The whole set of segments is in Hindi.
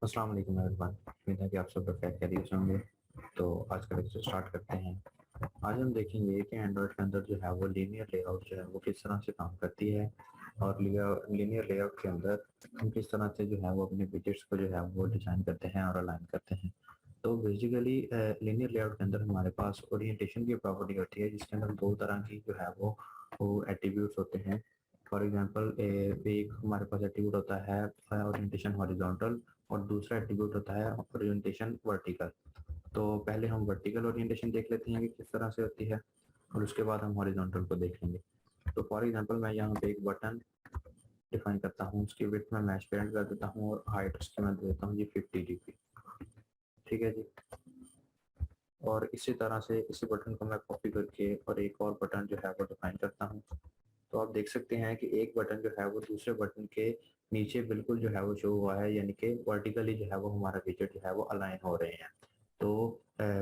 अस्सलाम वालेकुम एवरीवन। उम्मीद है कि आप सब लोग खैरियत से होंगे। तो आज का लेक्चर स्टार्ट करते हैं। आज हम देखेंगे कि एंड्रॉयड के अंदर जो है वो लीनियर लेआउट जो है वो किस तरह से काम करती है और लीनियर लेआउट के अंदर हम किस तरह से जो है वो अपने विजेट्स को जो है वो डिज़ाइन करते हैं और अलाइन करते हैं। तो बेसिकली लीनियर लेआउट के अंदर हमारे पास ओरिएंटेशन की प्रॉपर्टी होती है, जिसके अंदर दो तरह की जो है वो एट्रीब्यूट्स होते हैं। फॉर एग्जांपल एक हमारे पास एट्रीब्यूट होता है ओरिएंटेशन हॉरिजॉन्टल और दूसरा एट्रीब्यूट होता है ओरिएंटेशन वर्टिकल। तो पहले हम वर्टिकल ओरिएंटेशन देख लेते हैं कि किस तरह से होती है और उसके बाद हम हॉरिजॉन्टल को देख लेंगे। तो फॉर एग्जांपल मैं यहाँ पे एक बटन डिफाइन करता हूँ, उसकी विड्थ में मैच पेरेंट कर देता हूँ और हाइट उसकी मैं दे देता हूँ जी 50 dp। ठीक है जी। और इसी तरह से इसी बटन को मैं कॉपी करके और एक और बटन जो है वो डिफाइन करता हूँ। तो आप देख सकते हैं कि एक बटन जो है वो दूसरे बटन के नीचे बिल्कुल जो है वो शो हुआ है, यानी कि वर्टिकली जो है वो हमारा विजेट जो है वो अलाइन हो रहे हैं। तो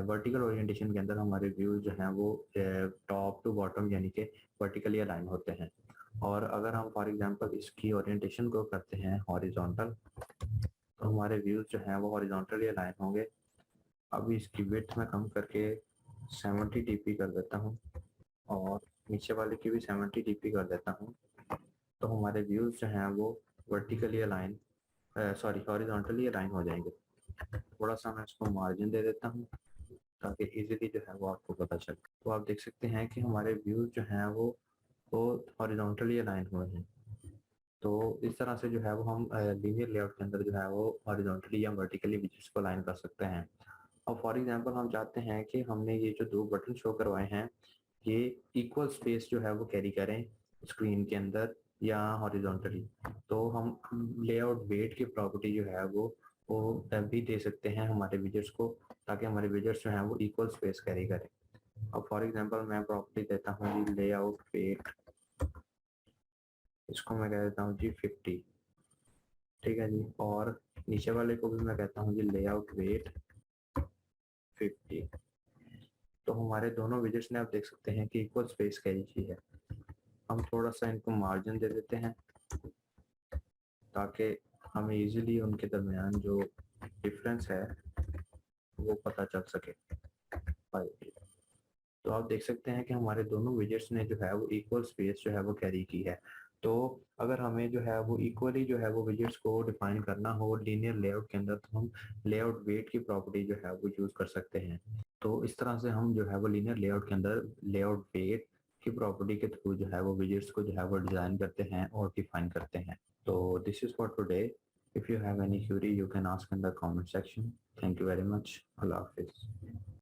वर्टिकल ओरिएंटेशन के अंदर हमारे व्यूज जो हैं वो टॉप टू बॉटम यानी कि वर्टिकली अलाइन होते हैं। और अगर हम फॉर एग्जांपल इसकी ओरिएंटेशन को करते हैं हॉरिजॉन्टल, तो हमारे व्यूज जो हैं वो हॉरिजॉन्टली अलाइन होंगे। अभी इसकी विड्थ में कम करके 70 dp कर देता हूँ और नीचे वाले की भी 70 dp कर देता हूँ। तो हमारे व्यूज जो हैं वो वर्टिकली अलाइन हॉरिजॉन्टली अलाइन हो जाएंगे। थोड़ा सा मैं इसको मार्जिन दे देता हूँ ताकि इजीली जो है वो आपको पता चले। तो आप देख सकते हैं कि हमारे व्यूज जो हैं वो हॉरिजॉन्टली अलाइन हुए हैं। तो इस तरह से जो है वो हम लीनियर लेआउट के अंदर जो है वो हॉरिजॉन्टली या वर्टिकली विजेट्स को अलाइन कर सकते हैं। और फॉर एग्जांपल हम चाहते हैं कि हमने ये जो दो बटन शो करवाए हैं ये इक्वल स्पेस जो है वो कैरी करें स्क्रीन के अंदर या हॉरिजॉन्टली। तो हम लेआउट वेट की प्रॉपर्टी जो है वो भी दे सकते हैं हमारे विजेट्स को, ताकि हमारे विजेट्स जो हैं वो इक्वल स्पेस कैरी करें। अब फॉर एग्जांपल मैं प्रॉपर्टी देता हूँ जी लेआउट वेट, इसको मैं कह देता हूँ जी 50। ठीक है जी। और नीचे वाले को भी मैं कहता हूँ जी लेआउट वेट 50। तो हमारे दोनों विजेट्स ने आप देख सकते हैं कि इक्वल स्पेस कैरी की है। हम थोड़ा सा इनको मार्जिन दे देते हैं ताकि हमें इजीली उनके दरमियान जो डिफरेंस है वो पता चल सके। तो आप देख सकते हैं कि हमारे दोनों विजेट्स ने जो है वो इक्वल स्पेस जो है वो कैरी की है। तो अगर हमें जो है वो इक्वली जो है वो विजेट्स को डिफाइन करना हो लीनियर लेआउट के अंदर, तो हम लेआउट वेट की प्रॉपर्टी जो है वो यूज कर सकते हैं। तो इस तरह से हम जो है वो लीनियर लेआउट के अंदर लेआउट वेट की प्रॉपर्टी के थ्रू जो है वो विजेट्स को जो है वो डिजाइन करते हैं और डिफाइन करते हैं। तो this is for today. If you have any query you can ask in the comment section. Thank you very much. Allah Hafiz.